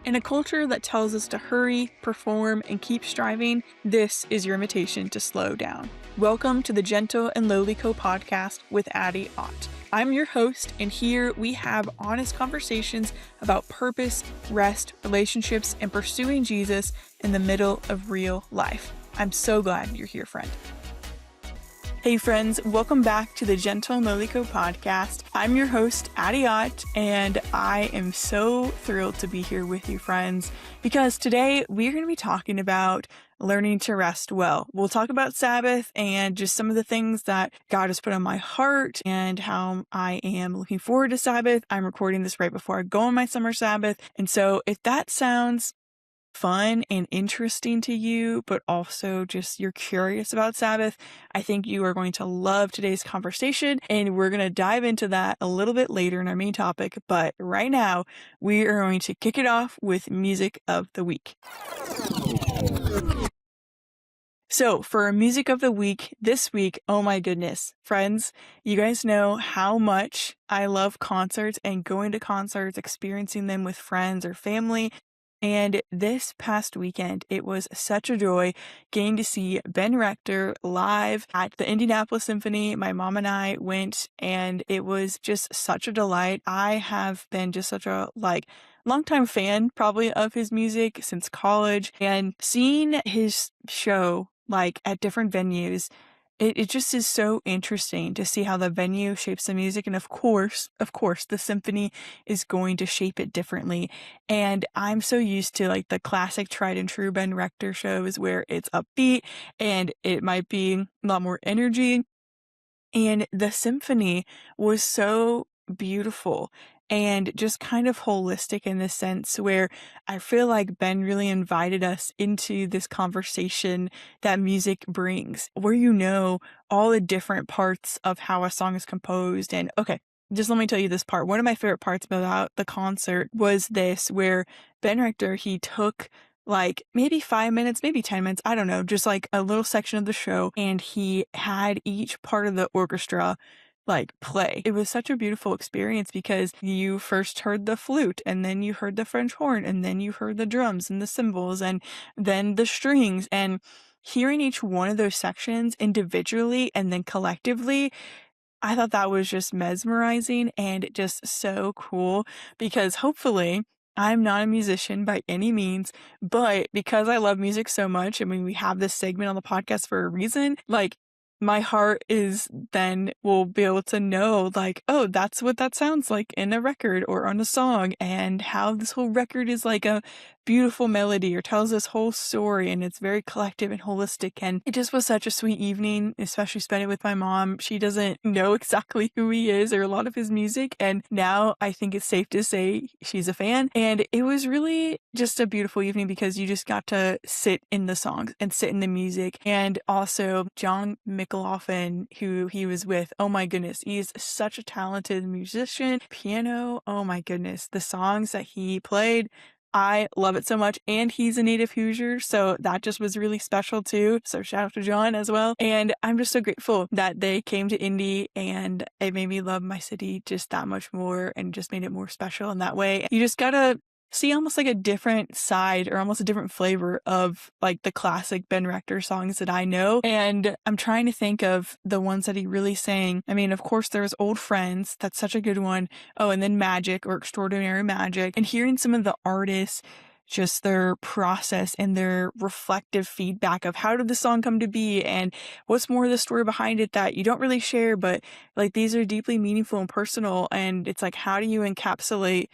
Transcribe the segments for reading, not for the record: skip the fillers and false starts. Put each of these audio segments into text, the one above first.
In a culture that tells us to hurry, perform, and keep striving, this is your invitation to slow down. Welcome to the Gentle and Lowly Co podcast with Addie. I'm your host, and here we have honest conversations about purpose, rest, relationships, and pursuing Jesus in the middle of real life. I'm so glad you're here, friend. Hey friends, welcome back to the Gentle and Lowly Co podcast. I'm your host, Addie, and I am so thrilled to be here with you, friends, because today we're going to be talking about learning to rest well. We'll talk about Sabbath and just some of the things that God has put on my heart and how I am looking forward to Sabbath. I'm recording this right before I go on my summer Sabbath. And so if that sounds fun and interesting to you, but also just you're curious about Sabbath, I think you are going to love today's conversation, and we're going to dive into that a little bit later in our main topic. But right now, we are going to kick it off with music of the week. So for our music of the week this week, oh my goodness, friends, you guys know how much I love concerts and going to concerts, experiencing them with friends or family. And this past weekend, it was such a joy getting to see Ben Rector live at the Indianapolis Symphony. My mom and I went, and it was just such a delight. I have been just such a longtime fan probably of his music since college, and seeing his show at different venues, it just is so interesting to see how the venue shapes the music. And of course, the symphony is going to shape it differently. And I'm so used to the classic tried and true Ben Rector shows where it's upbeat and it might be a lot more energy. And the symphony was so beautiful and just kind of holistic in the sense where I feel like Ben really invited us into this conversation that music brings, where you know all the different parts of how a song is composed. And okay, just let me tell you this part. One of my favorite parts about the concert was this, where Ben Rector, he took maybe 5 minutes, maybe 10 minutes, I don't know, just a little section of the show, and he had each part of the orchestra play. It was such a beautiful experience because you first heard the flute, and then you heard the French horn, and then you heard the drums and the cymbals, and then the strings, and hearing each one of those sections individually and then collectively, I thought that was just mesmerizing and just so cool, because hopefully I'm not a musician by any means, but because I love music so much, I mean, we have this segment on the podcast for a reason, my heart is then will be able to know oh, that's what that sounds like in a record or on a song, and how this whole record is a beautiful melody or tells this whole story, and it's very collective and holistic. And it just was such a sweet evening, especially spending it with my mom. She doesn't know exactly who he is or a lot of his music, and now I think it's safe to say she's a fan. And it was really just a beautiful evening because you just got to sit in the songs and sit in the music. And also John McLaughlin, who he was with, oh my goodness, he's such a talented musician. Piano, oh my goodness, the songs that he played, I love it so much. And he's a native Hoosier, so that just was really special too. So shout out to John as well. And I'm just so grateful that they came to Indy, and it made me love my city just that much more and just made it more special in that way. You just gotta see almost a different side or almost a different flavor of the classic Ben Rector songs that I know. And I'm trying to think of the ones that he really sang. I mean, of course, there's Old Friends. That's such a good one. Oh, and then Magic or Extraordinary Magic. And hearing some of the artists, just their process and their reflective feedback of how did the song come to be and what's more of the story behind it that you don't really share, but these are deeply meaningful and personal. And it's how do you encapsulate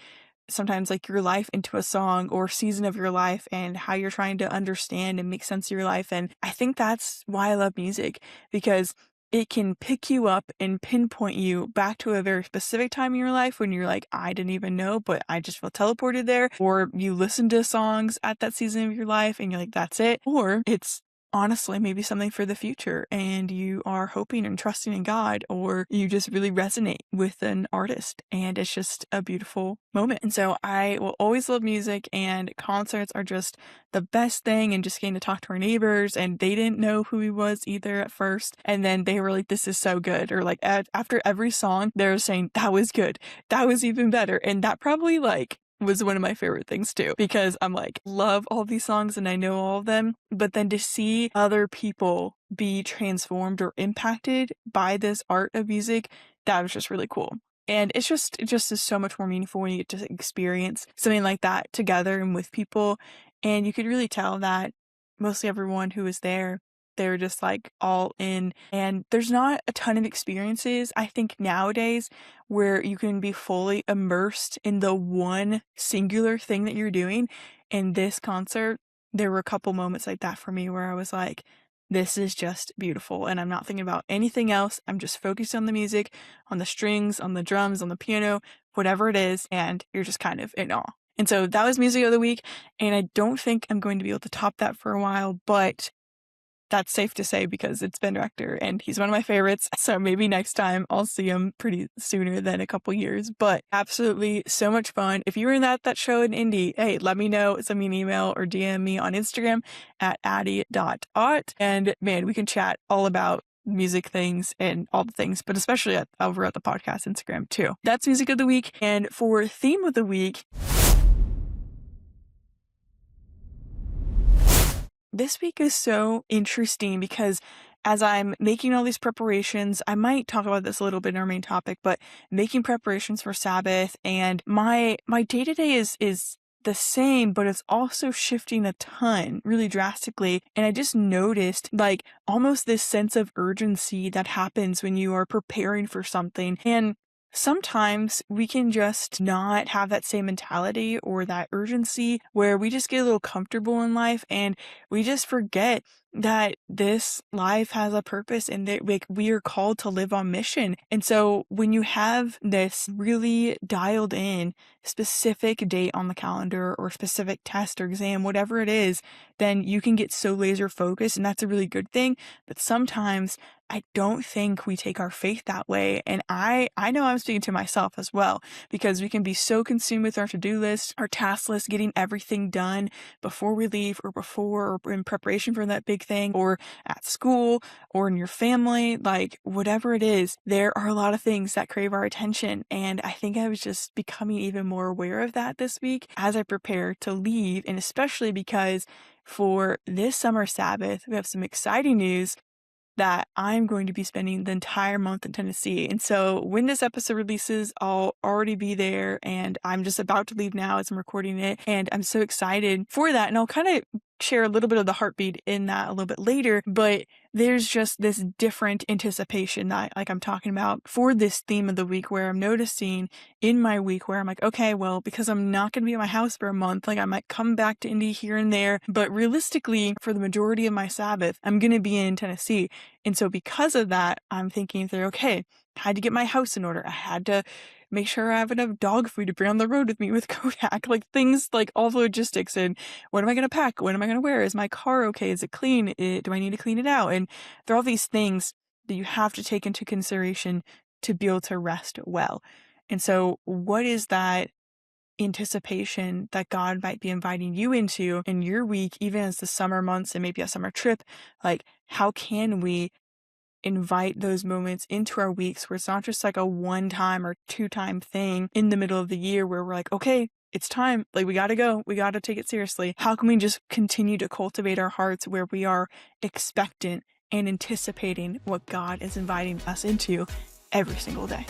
sometimes your life into a song or season of your life, and how you're trying to understand and make sense of your life. And I think that's why I love music, because it can pick you up and pinpoint you back to a very specific time in your life when you're I didn't even know, but I just feel teleported there. Or you listen to songs at that season of your life and you're that's it. Or it's honestly maybe something for the future, and you are hoping and trusting in God, or you just really resonate with an artist, and it's just a beautiful moment. And so I will always love music, and concerts are just the best thing. And just getting to talk to our neighbors, and they didn't know who he was either at first, and then they were this is so good, or after every song they're saying that was good, that was even better. And that probably was one of my favorite things too, because I'm like, love all these songs and I know all of them, but then to see other people be transformed or impacted by this art of music, that was just really cool. And it just is so much more meaningful when you get to experience something like that together and with people. And you could really tell that mostly everyone who was there, they were just like all in. And there's not a ton of experiences, I think, nowadays where you can be fully immersed in the one singular thing that you're doing. In this concert, there were a couple moments like that for me where I was like, this is just beautiful. And I'm not thinking about anything else. I'm just focused on the music, on the strings, on the drums, on the piano, whatever it is. And you're just kind of in awe. And so that was music of the week. And I don't think I'm going to be able to top that for a while, but that's safe to say because it's Ben Rector and he's one of my favorites. So maybe next time I'll see him pretty sooner than a couple years, but absolutely so much fun. If you were in that show in Indy, hey, let me know. Send me an email or DM me on Instagram at addie.ot. And man, we can chat all about music things and all the things, but especially over at the podcast Instagram too. That's music of the week. And for theme of the week, this week is so interesting because as I'm making all these preparations, I might talk about this a little bit in our main topic, but making preparations for Sabbath, and my day-to-day is the same, but it's also shifting a ton, really drastically. And I just noticed like almost this sense of urgency that happens when you are preparing for something. And sometimes we can just not have that same mentality or that urgency where we just get a little comfortable in life and we just forget that this life has a purpose and that we are called to live on mission. And so when you have this really dialed in specific date on the calendar or specific test or exam, whatever it is, then you can get so laser focused, and that's a really good thing. But sometimes I don't think we take our faith that way. And I know I'm speaking to myself as well, because we can be so consumed with our to-do list, our task list, getting everything done before we leave or in preparation for that big thing, or at school or in your family, like whatever it is, there are a lot of things that crave our attention. And I think I was just becoming even more aware of that this week as I prepare to leave. And especially because for this summer Sabbath, we have some exciting news that I'm going to be spending the entire month in Tennessee. And so when this episode releases, I'll already be there, and I'm just about to leave now as I'm recording it. And I'm so excited for that. And I'll kind of share a little bit of the heartbeat in that a little bit later, but there's just this different anticipation that like I'm talking about for this theme of the week, where I'm noticing in my week where I'm like, okay, well, because I'm not going to be at my house for a month, like I might come back to Indy here and there, but realistically for the majority of my Sabbath, I'm going to be in Tennessee. And so because of that, I'm thinking through, okay, I had to get my house in order. I had to make sure I have enough dog food to bring on the road with me with Kodak, like things like all the logistics and what am I going to pack? What am I going to wear? Is my car okay? Is it clean? Do I need to clean it out? And there are all these things that you have to take into consideration to be able to rest well. And so what is that anticipation that God might be inviting you into in your week, even as the summer months and maybe a summer trip? Like, how can we invite those moments into our weeks where it's not just like a one-time or two-time thing in the middle of the year where we're like, okay, it's time, like we gotta go, we gotta take it seriously. How can we just continue to cultivate our hearts where we are expectant and anticipating what God is inviting us into every single day?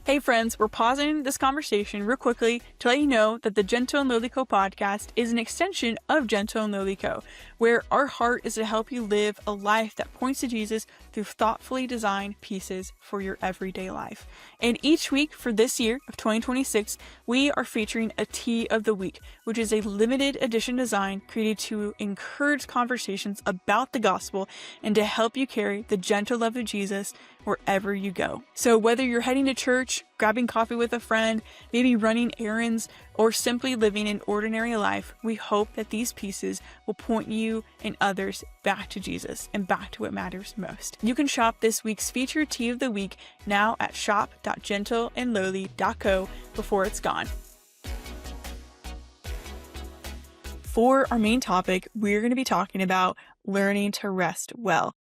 Hey friends, we're pausing this conversation real quickly to let you know that the Gentle and Lowly Co podcast is an extension of Gentle and Lowly Co, where our heart is to help you live a life that points to Jesus through thoughtfully designed pieces for your everyday life. And each week for this year of 2026, we are featuring a Tea of the Week, which is a limited edition design created to encourage conversations about the gospel and to help you carry the gentle love of Jesus wherever you go. So whether you're heading to church, grabbing coffee with a friend, maybe running errands, or simply living an ordinary life, we hope that these pieces will point you and others back to Jesus and back to what matters most. You can shop this week's featured Tea of the Week now at shop.gentleandlowly.co before it's gone. For our main topic, we're going to be talking about learning to rest well.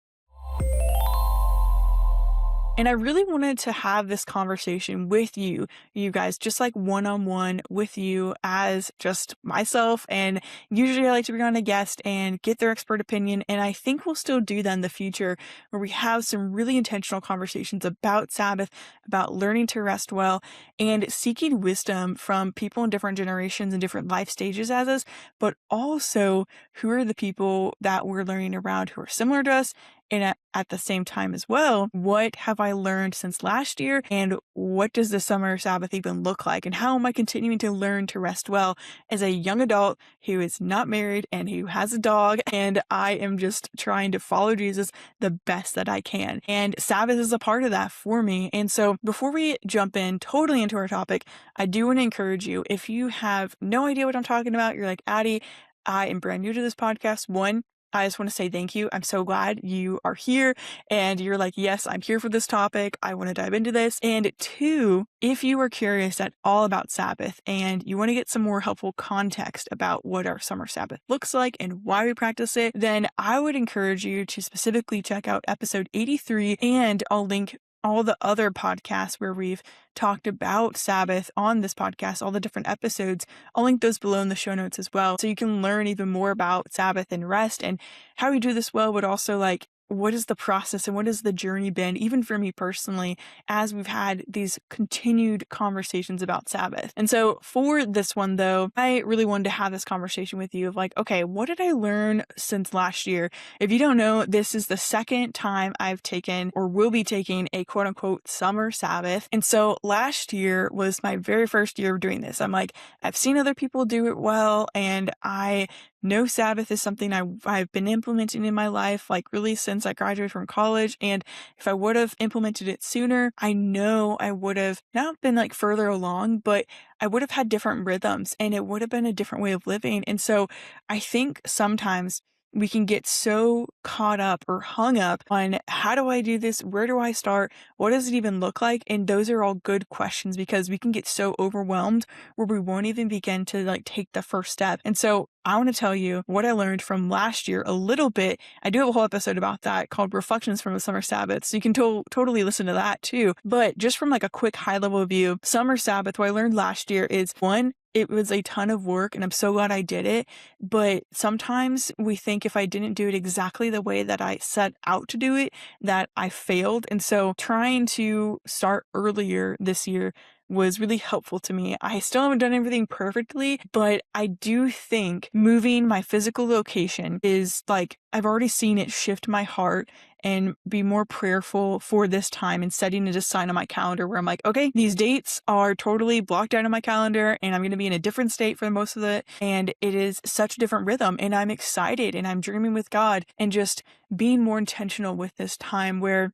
And I really wanted to have this conversation with you guys, just like one-on-one with you as just myself. And usually I like to bring on a guest and get their expert opinion. And I think we'll still do that in the future, where we have some really intentional conversations about Sabbath, about learning to rest well, and seeking wisdom from people in different generations and different life stages as us, but also who are the people that we're learning around who are similar to us. And at the same time as well, what have I learned since last year? And what does the summer Sabbath even look like? And how am I continuing to learn to rest well as a young adult who is not married and who has a dog? And I am just trying to follow Jesus the best that I can. And Sabbath is a part of that for me. And so before we jump in totally into our topic, I do want to encourage you, if you have no idea what I'm talking about, you're like, Addie, I am brand new to this podcast. One, I just want to say thank you. I'm so glad you are here and you're like, yes, I'm here for this topic. I want to dive into this. And two, if you are curious at all about Sabbath and you want to get some more helpful context about what our summer Sabbath looks like and why we practice it, then I would encourage you to specifically check out episode 83, and I'll link all the other podcasts where we've talked about Sabbath on this podcast, all the different episodes. I'll link those below in the show notes as well, so you can learn even more about Sabbath and rest and how we do this well, but also like, what is the process and what has the journey been, even for me personally, as we've had these continued conversations about Sabbath. And so for this one though, I really wanted to have this conversation with you of like, okay, what did I learn since last year? If you don't know, this is the second time I've taken or will be taking a quote unquote summer Sabbath. And so last year was my very first year of doing this. I'm like, I've seen other people do it well, and I know Sabbath is something I've been implementing in my life, like really since I graduated from college. And if I would have implemented it sooner, I know I would have not been like further along, but I would have had different rhythms and it would have been a different way of living. And so I think sometimes we can get so caught up or hung up on how do I do this? Where do I start? What does it even look like? And those are all good questions, because we can get so overwhelmed where we won't even begin to like take the first step. And so I want to tell you what I learned from last year a little bit. I do have a whole episode about that called Reflections from a Summer Sabbath, so you can totally listen to that too. But just from like a quick high level view, summer Sabbath, what I learned last year is, one, it was a ton of work and I'm so glad I did it. But sometimes we think if I didn't do it exactly the way that I set out to do it, that I failed. And so trying to start earlier this year was really helpful to me. I still haven't done everything perfectly, but I do think moving my physical location is like, I've already seen it shift my heart and be more prayerful for this time, and setting it aside on my calendar where I'm like, okay, these dates are totally blocked out on my calendar and I'm going to be in a different state for most of it. And it is such a different rhythm and I'm excited and I'm dreaming with God and just being more intentional with this time where,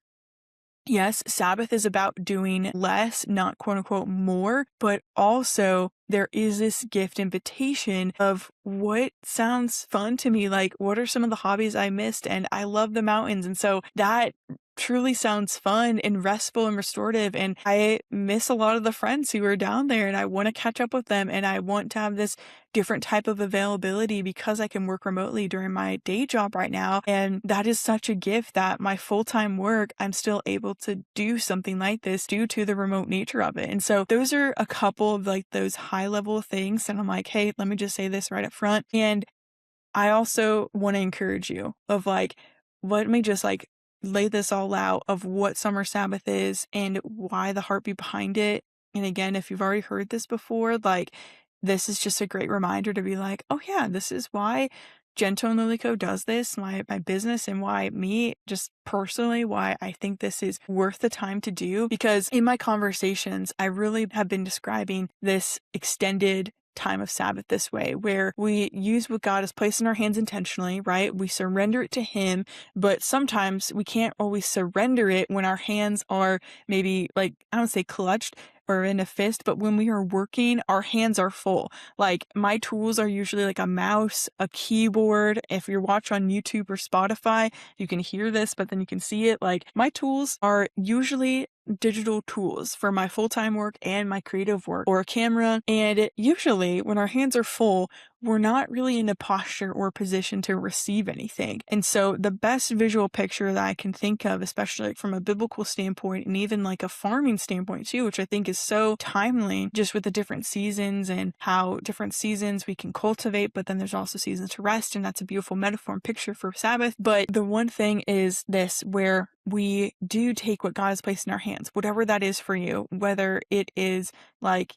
yes, Sabbath is about doing less, not quote unquote more, but also there is this gift invitation of what sounds fun to me. Like, what are some of the hobbies I missed? And I love the mountains. And so that truly sounds fun and restful and restorative. And I miss a lot of the friends who are down there and I want to catch up with them. And I want to have this different type of availability because I can work remotely during my day job right now. And that is such a gift that my full-time work, I'm still able to do something like this due to the remote nature of it. And so those are a couple of like those high level things. And I'm like, hey, let me just say this right up front. And I also want to encourage you of like, let me just like lay this all out of what summer Sabbath is and why the heartbeat behind it. And again, if you've already heard this before, like this is just a great reminder to be like, oh yeah, this is why Gentle and Lilyco does this, my business, and why me just personally, why I think this is worth the time to do. Because in my conversations, I really have been describing this extended time of Sabbath this way, where we use what God has placed in our hands intentionally, right? We surrender it to Him, but sometimes we can't always surrender it when our hands are maybe like, I don't say clutched or in a fist, but when we are working, our hands are full. Like my tools are usually like a mouse, a keyboard. If you're watching on YouTube or Spotify, you can hear this, but then you can see it. Like my tools are usually digital tools for my full-time work and my creative work, or a camera. And usually when our hands are full, we're not really in a posture or position to receive anything. And so the best visual picture that I can think of, especially from a biblical standpoint and even like a farming standpoint too, which I think is so timely just with the different seasons and how different seasons we can cultivate, but then there's also seasons to rest. And that's a beautiful metaphor and picture for Sabbath. But the one thing is this, where we do take what God has placed in our hands, whatever that is for you, whether it is like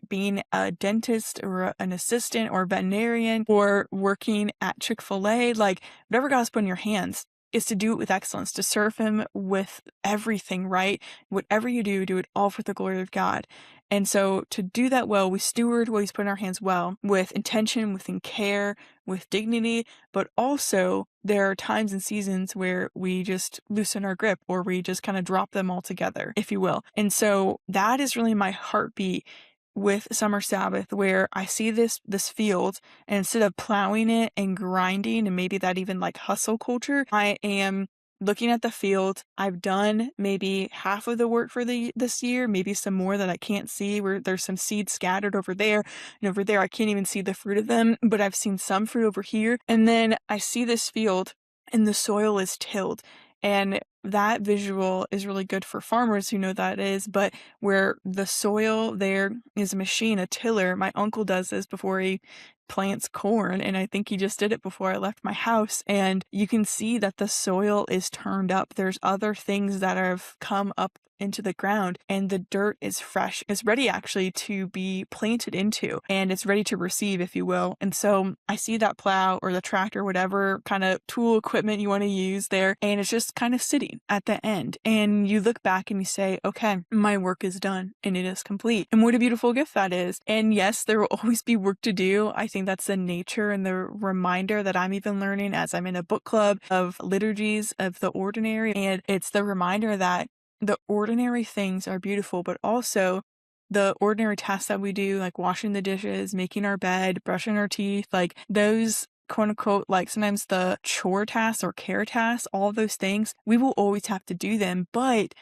being a dentist or an assistant or a veterinarian or working at Chick-fil-A, like whatever God's put in your hands is to do it with excellence, to serve him with everything, right? Whatever you do it all for the glory of God. And so to do that well, we steward what he's put in our hands well, with intention, with care, with dignity, but also there are times and seasons where we just loosen our grip or we just kind of drop them all together, if you will. And so that is really my heartbeat with Summer Sabbath, where I see this field, and instead of plowing it and grinding and maybe that even like hustle culture, I am looking at the field. I've done maybe half of the work for this year, maybe some more that I can't see, where there's some seeds scattered over there, and over there I can't even see the fruit of them, but I've seen some fruit over here. And then I see this field and the soil is tilled. And that visual is really good for farmers who know that is, but where the soil there is a machine, a tiller. My uncle does this before he plants corn, and I think he just did it before I left my house. And you can see that the soil is turned up. There's other things that have come up into the ground, and the dirt is fresh. It's ready actually to be planted into, and it's ready to receive, if you will. And so I see that plow or the tractor, whatever kind of tool equipment you want to use there, and it's just kind of sitting at the end. And you look back and you say, okay, my work is done and it is complete. And what a beautiful gift that is. And yes, there will always be work to do. I think that's the nature and the reminder that I'm even learning as I'm in a book club of liturgies of the ordinary. And it's the reminder that the ordinary things are beautiful, but also the ordinary tasks that we do, like washing the dishes, making our bed, brushing our teeth, like those quote unquote, like sometimes the chore tasks or care tasks, all those things, we will always have to do them, but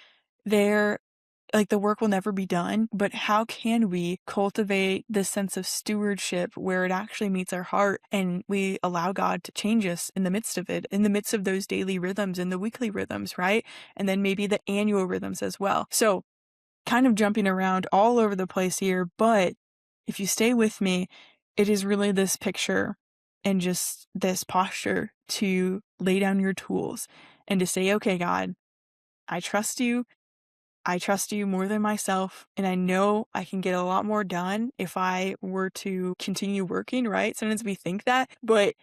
they're like the work will never be done. But how can we cultivate this sense of stewardship where it actually meets our heart and we allow God to change us in the midst of it, in the midst of those daily rhythms and the weekly rhythms, right? And then maybe the annual rhythms as well. So kind of jumping around all over the place here, but if you stay with me, it is really this picture and just this posture to lay down your tools and to say, okay, God, I trust you. I trust you more than myself, and I know I can get a lot more done if I were to continue working, right? Sometimes we think that, but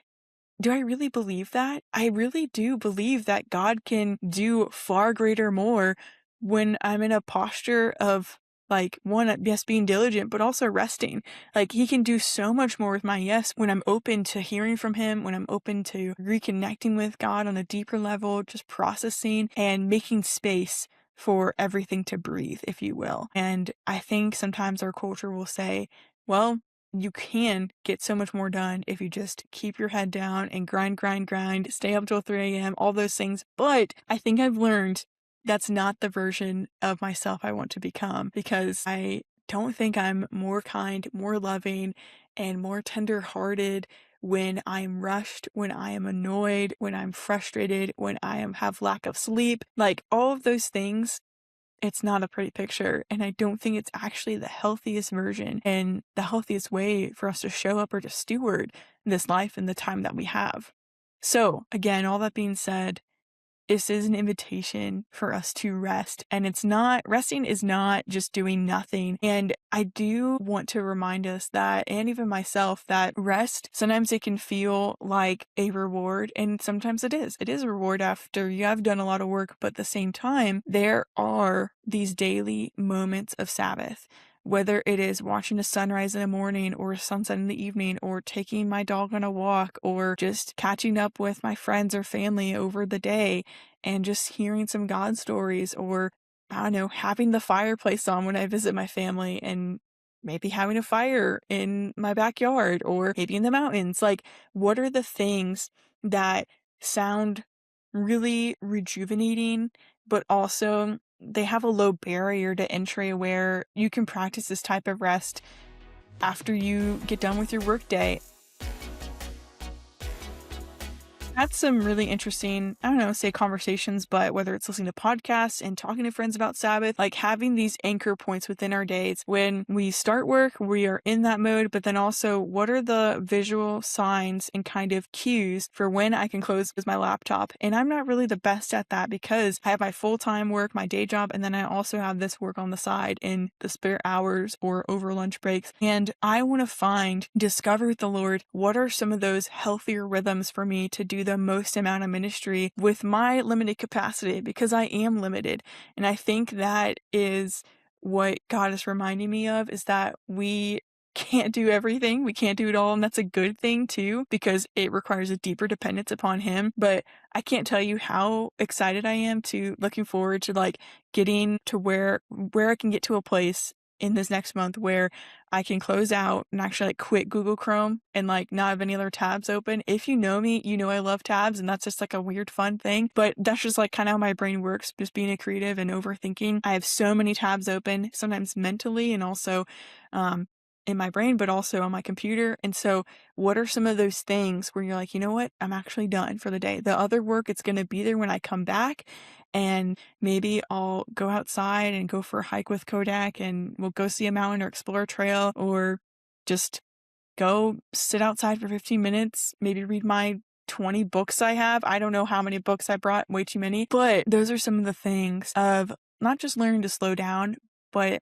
do I really believe that? I really do believe that God can do far greater more when I'm in a posture of like, one, yes, being diligent, but also resting. Like he can do so much more with my yes when I'm open to hearing from him, when I'm open to reconnecting with God on a deeper level, just processing and making space for everything to breathe, if you will. And I think sometimes our culture will say, well, you can get so much more done if you just keep your head down and grind, stay up till 3 a.m., all those things. But I think I've learned that's not the version of myself I want to become, because I don't think I'm more kind, more loving, and more tender-hearted when I'm rushed, when I am annoyed, when I'm frustrated, when I have lack of sleep. Like all of those things, it's not a pretty picture, and I don't think it's actually the healthiest version and the healthiest way for us to show up or to steward this life and the time that we have. So again, all that being said, this is an invitation for us to rest, and resting is not just doing nothing. And I do want to remind us that, and even myself, that rest, sometimes it can feel like a reward, and sometimes it is a reward after you have done a lot of work. But at the same time, there are these daily moments of Sabbath, whether it is watching a sunrise in the morning or a sunset in the evening, or taking my dog on a walk, or just catching up with my friends or family over the day and just hearing some God stories, or I don't know, having the fireplace on when I visit my family and maybe having a fire in my backyard or maybe in the mountains. Like, what are the things that sound really rejuvenating, but also they have a low barrier to entry where you can practice this type of rest after you get done with your workday? Had some really interesting, I don't know, say conversations, but whether it's listening to podcasts and talking to friends about Sabbath, like having these anchor points within our days. When we start work, we are in that mode, but then also what are the visual signs and kind of cues for when I can close my laptop? And I'm not really the best at that because I have my full-time work, my day job, and then I also have this work on the side in the spare hours or over lunch breaks. And I want to discover with the Lord, what are some of those healthier rhythms for me to do the most amount of ministry with my limited capacity, because I am limited. And I think that is what God is reminding me of, is that we can't do everything. We can't do it all. And that's a good thing too, because it requires a deeper dependence upon Him. But I can't tell you how excited I am to looking forward to like getting to where I can get to a place in this next month where I can close out and actually like quit Google Chrome and like not have any other tabs open. If you know me, you know I love tabs, and that's just like a weird fun thing, but that's just like kind of how my brain works, just being a creative and overthinking. I have so many tabs open, sometimes mentally and also in my brain, but also on my computer. And so what are some of those things where you're like, you know what, I'm actually done for the day. The other work, it's going to be there when I come back, and maybe I'll go outside and go for a hike with Kodak, and we'll go see a mountain or explore a trail, or just go sit outside for 15 minutes, maybe read my 20 books I have. I don't know how many books I brought, way too many. But those are some of the things of not just learning to slow down, but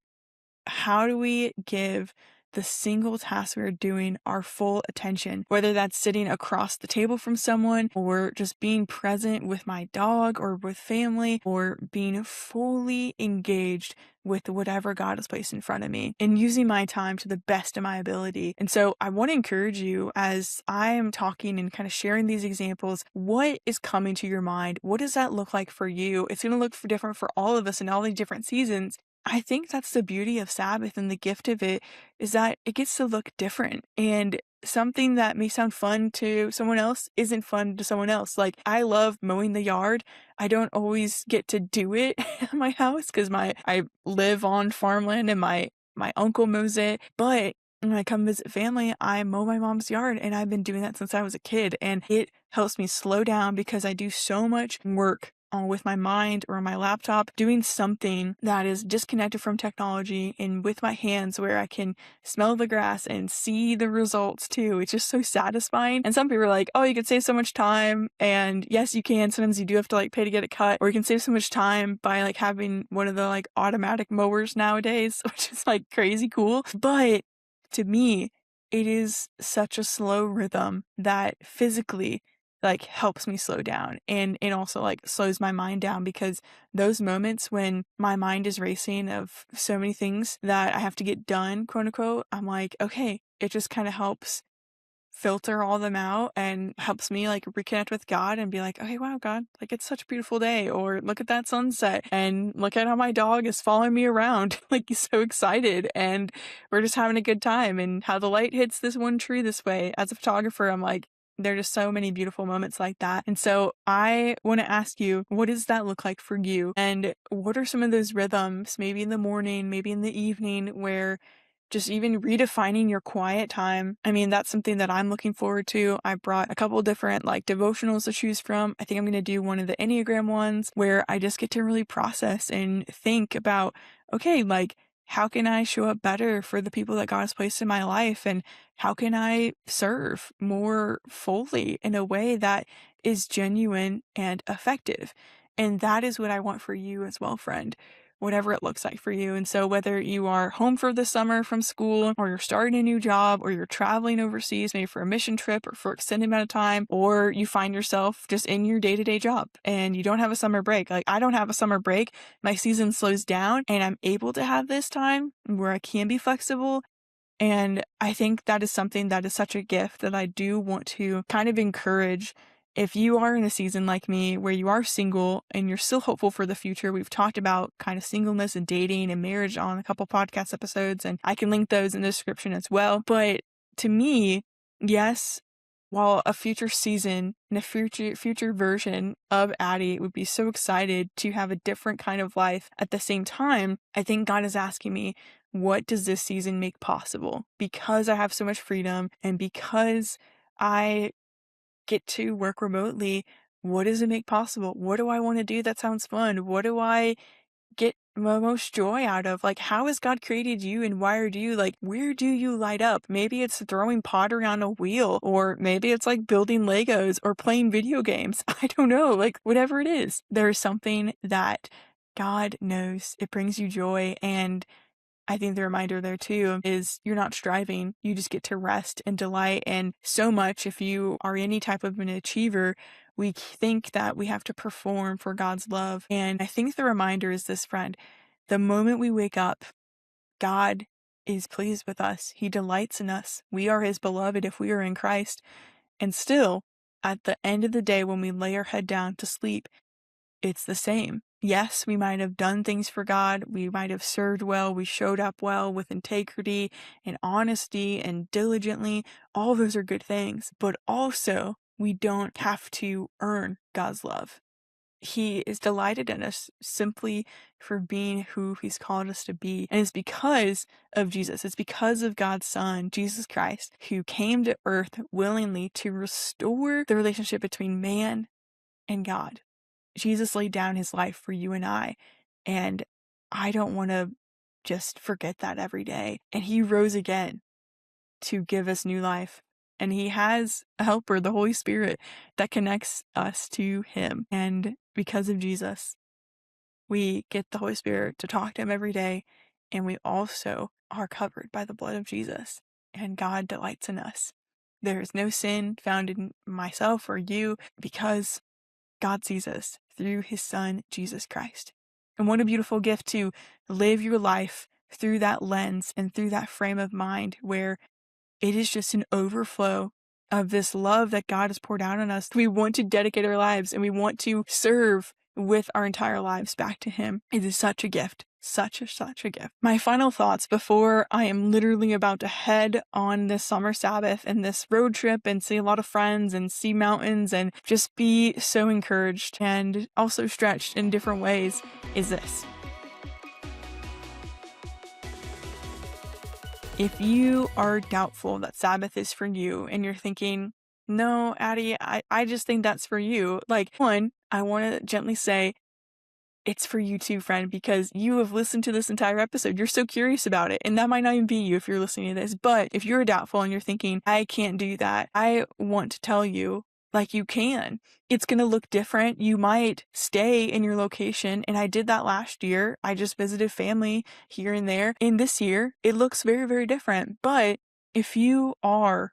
how do we give the single task we're doing our full attention, whether that's sitting across the table from someone, or just being present with my dog or with family, or being fully engaged with whatever God has placed in front of me and using my time to the best of my ability. And so I want to encourage you, as I am talking and kind of sharing these examples, what is coming to your mind? What does that look like for you? It's going to look different for all of us in all these different seasons. I think that's the beauty of Sabbath, and the gift of it is that it gets to look different, and something that may sound fun to someone else isn't fun to someone else. Like, I love mowing the yard. I don't always get to do it at my house because I live on farmland and my uncle mows it. But when I come visit family, I mow my mom's yard, and I've been doing that since I was a kid, and it helps me slow down because I do so much work with my mind or my laptop, doing something that is disconnected from technology and with my hands, where I can smell the grass and see the results too. It's just so satisfying. And some people are like, oh, you can save so much time. And yes, you can. Sometimes you do have to like pay to get it cut, or you can save so much time by like having one of the like automatic mowers nowadays, which is like crazy cool. But to me, it is such a slow rhythm that physically like helps me slow down, and it also like slows my mind down, because those moments when my mind is racing of so many things that I have to get done, quote unquote, I'm like, okay, it just kind of helps filter all them out and helps me like reconnect with God and be like, okay, wow, God, like it's such a beautiful day, or look at that sunset, and look at how my dog is following me around like he's so excited, and we're just having a good time, and how the light hits this one tree this way. As a photographer, I'm like, there are just so many beautiful moments like that. And so I want to ask you, what does that look like for you? And what are some of those rhythms, maybe in the morning, maybe in the evening, where just even redefining your quiet time. I mean, that's something that I'm looking forward to. I brought a couple different like devotionals to choose from. I think I'm going to do one of the Enneagram ones where I just get to really process and think about, okay, like, how can I show up better for the people that God has placed in my life? And how can I serve more fully in a way that is genuine and effective? And that is what I want for you as well, friend, whatever it looks like for you. And so whether you are home for the summer from school, or you're starting a new job, or you're traveling overseas, maybe for a mission trip or for extended amount of time, or you find yourself just in your day-to-day job and you don't have a summer break. Like, I don't have a summer break. My season slows down and I'm able to have this time where I can be flexible. And I think that is something that is such a gift that I do want to kind of encourage. If you are in a season like me where you are single and you're still hopeful for the future, we've talked about kind of singleness and dating and marriage on a couple podcast episodes, and I can link those in the description as well. But to me, yes, while a future season and a future version of Addie would be so excited to have a different kind of life, at the same time, I think God is asking me, what does this season make possible? Because I have so much freedom, and because I get to work remotely, what does it make possible? What do I want to do that sounds fun? What do I get the most joy out of? Like, how has God created you and wired you? Like, where do you light up? Maybe it's throwing pottery on a wheel, or maybe it's like building Legos or playing video games. I don't know, like whatever it is, there's something that God knows it brings you joy. And I think the reminder there too is you're not striving. You just get to rest and delight. And so much, if you are any type of an achiever, we think that we have to perform for God's love. And I think the reminder is this, friend. The moment we wake up, God is pleased with us. He delights in us. We are his beloved if we are in Christ. And still, at the end of the day, when we lay our head down to sleep, it's the same. Yes, we might have done things for God. We might have served well. We showed up well with integrity and honesty and diligently. All those are good things. But also, we don't have to earn God's love. He is delighted in us simply for being who he's called us to be. And it's because of Jesus. It's because of God's Son, Jesus Christ, who came to earth willingly to restore the relationship between man and God. Jesus laid down his life for you and I. And I don't want to just forget that every day. And he rose again to give us new life. And he has a helper, the Holy Spirit, that connects us to him. And because of Jesus, we get the Holy Spirit to talk to him every day. And we also are covered by the blood of Jesus. And God delights in us. There is no sin found in myself or you, because God sees us through his Son, Jesus Christ. And what a beautiful gift to live your life through that lens and through that frame of mind, where it is just an overflow of this love that God has poured out on us. We want to dedicate our lives and we want to serve with our entire lives back to him. It is such a gift. Such a gift. My final thoughts before I am literally about to head on this summer Sabbath and this road trip and see a lot of friends and see mountains and just be so encouraged and also stretched in different ways is this. If you are doubtful that Sabbath is for you and you're thinking, no, Addie, I just think that's for you. Like, one, I want to gently say, it's for you too, friend, because you have listened to this entire episode. You're so curious about it. And that might not even be you if you're listening to this. But if you're doubtful and you're thinking, I can't do that, I want to tell you, like, you can. It's going to look different. You might stay in your location. And I did that last year. I just visited family here and there. And this year, it looks very, very different. But if you are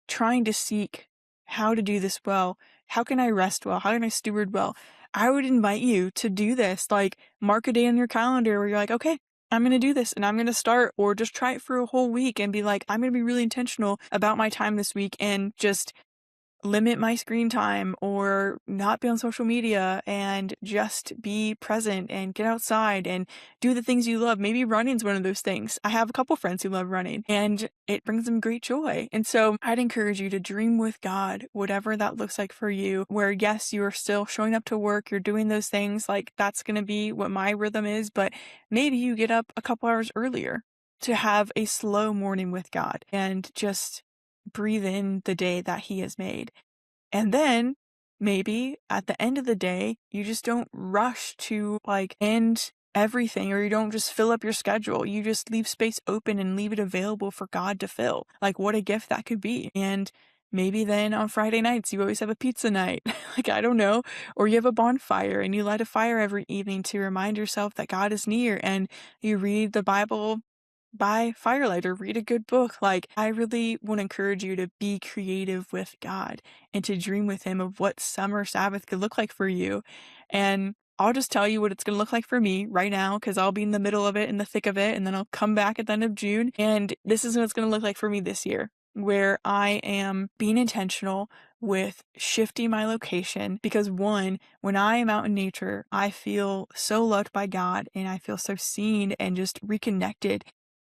trying to seek how to do this well, how can I rest well? How can I steward well? I would invite you to do this. Like, mark a day on your calendar where you're like, okay, I'm going to do this and I'm going to start, or just try it for a whole week and be like, I'm going to be really intentional about my time this week and just limit my screen time or not be on social media and just be present and get outside and do the things you love. Maybe running's one of those things. I have a couple friends who love running and it brings them great joy. And so I'd encourage you to dream with God, whatever that looks like for you, where yes, you are still showing up to work, you're doing those things, like that's going to be what my rhythm is, but maybe you get up a couple hours earlier to have a slow morning with God and just breathe in the day that he has made. And then maybe at the end of the day, you just don't rush to like end everything, or you don't just fill up your schedule. You just leave space open and leave it available for God to fill. Like, what a gift that could be. And maybe then on Friday nights, you always have a pizza night. Like, I don't know. Or you have a bonfire and you light a fire every evening to remind yourself that God is near, and you read the Bible by firelight or read a good book. Like, I really want to encourage you to be creative with God and to dream with him of what summer Sabbath could look like for you. And I'll just tell you what it's going to look like for me right now, because I'll be in the middle of it, in the thick of it, and then I'll come back at the end of June. And this is what it's going to look like for me this year, where I am being intentional with shifting my location. Because one, when I am out in nature, I feel so loved by God and I feel so seen and just reconnected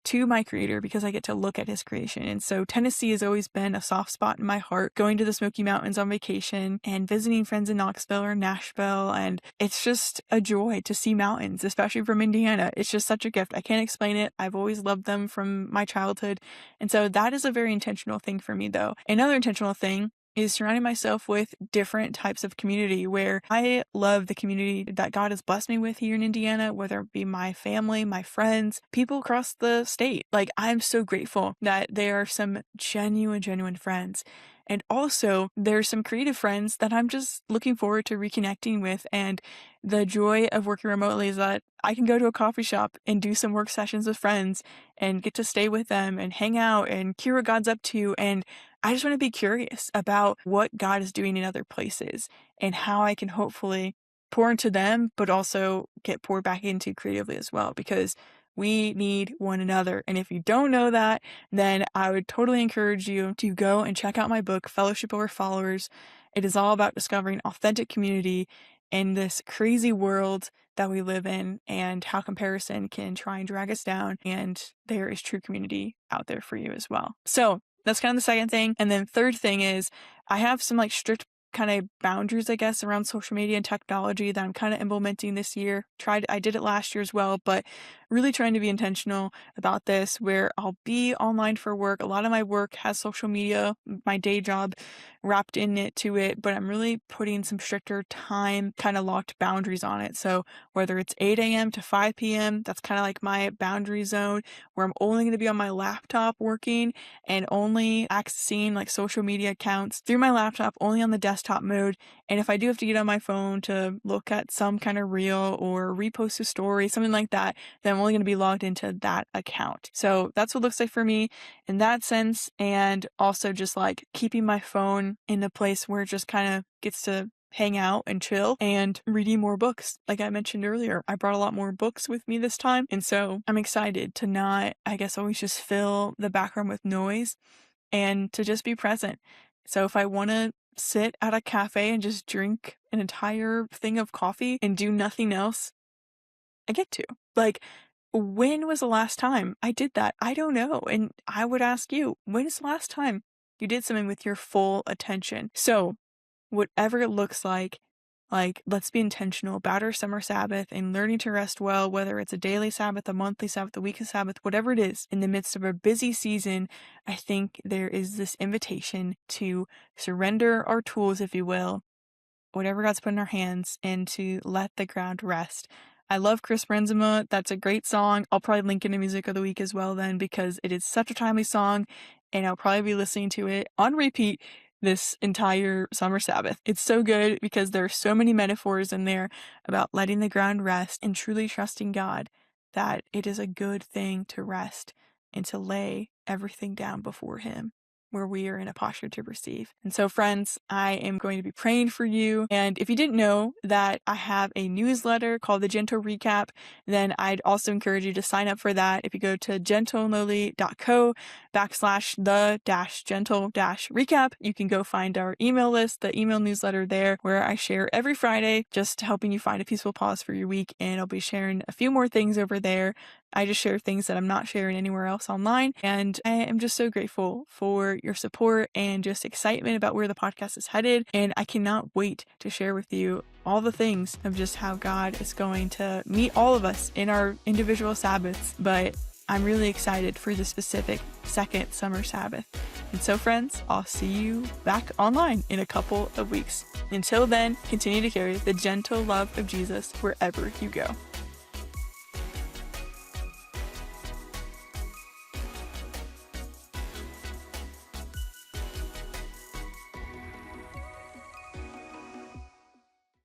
to my creator, because I get to look at his creation. And so Tennessee has always been a soft spot in my heart, going to the Smoky Mountains on vacation and visiting friends in Knoxville or Nashville. And it's just a joy to see mountains, especially from Indiana. It's just such a gift. I can't explain it. I've always loved them from my childhood. And so that is a very intentional thing for me, though. Another intentional thing is surrounding myself with different types of community, where I love the community that God has blessed me with here in Indiana, whether it be my family, my friends, people across the state. Like, I'm so grateful that there are some genuine friends. And also, there's some creative friends that I'm just looking forward to reconnecting with. And the joy of working remotely is that I can go to a coffee shop and do some work sessions with friends and get to stay with them and hang out and hear what God's up to. And I just want to be curious about what God is doing in other places and how I can hopefully pour into them, but also get poured back into creatively as well, because we need one another. And if you don't know that, then I would totally encourage you to go and check out my book, Fellowship Over Followers. It is all about discovering authentic community in this crazy world that we live in, and how comparison can try and drag us down. And there is true community out there for you as well. So that's kind of the second thing. And then third thing is, I have some like strict kind of boundaries, I guess, around social media and technology that I'm kind of implementing this year. I did it last year as well, but really trying to be intentional about this, where I'll be online for work. A lot of my work has social media, my day job wrapped in it to it, but I'm really putting some stricter time kind of locked boundaries on it. So whether it's 8 a.m. to 5 p.m., that's kind of like my boundary zone, where I'm only going to be on my laptop working and only accessing like social media accounts through my laptop, only on the desktop mode. And if I do have to get on my phone to look at some kind of reel or repost a story, something like that, then I'm only going to be logged into that account. So that's what it looks like for me in that sense. And also just like keeping my phone in a place where it just kind of gets to hang out and chill, and reading more books. Like I mentioned earlier, I brought a lot more books with me this time. And so I'm excited to not, I guess, always just fill the background with noise, and to just be present. So if I want to sit at a cafe and just drink an entire thing of coffee and do nothing else, I get to. Like, when was the last time I did that? I don't know. And I would ask you, when is the last time you did something with your full attention? So whatever it looks like, let's be intentional about our summer Sabbath and learning to rest well, whether it's a daily Sabbath, a monthly Sabbath, a weekly Sabbath, whatever it is. In the midst of a busy season, I think there is this invitation to surrender our tools, if you will, whatever God's put in our hands, and to let the ground rest. I love Chris Brenzema. That's a great song. I'll probably link in the music of the week as well then, because it is such a timely song, and I'll probably be listening to it on repeat this entire summer Sabbath. It's so good because there are so many metaphors in there about letting the ground rest and truly trusting God that it is a good thing to rest and to lay everything down before Him, where we are in a posture to receive. And so, friends, I am going to be praying for you. And if you didn't know that I have a newsletter called the Gentle Recap, then I'd also encourage you to sign up for that. If you go to gentleandlowly.co/the-gentle-recap, you can go find our email list, the email newsletter there, where I share every Friday, just helping you find a peaceful pause for your week. And I'll be sharing a few more things over there. I just share things that I'm not sharing anywhere else online. And I am just so grateful for your support and just excitement about where the podcast is headed. And I cannot wait to share with you all the things of just how God is going to meet all of us in our individual Sabbaths. But I'm really excited for the specific second summer Sabbath. And so, friends, I'll see you back online in a couple of weeks. Until then, continue to carry the gentle love of Jesus wherever you go.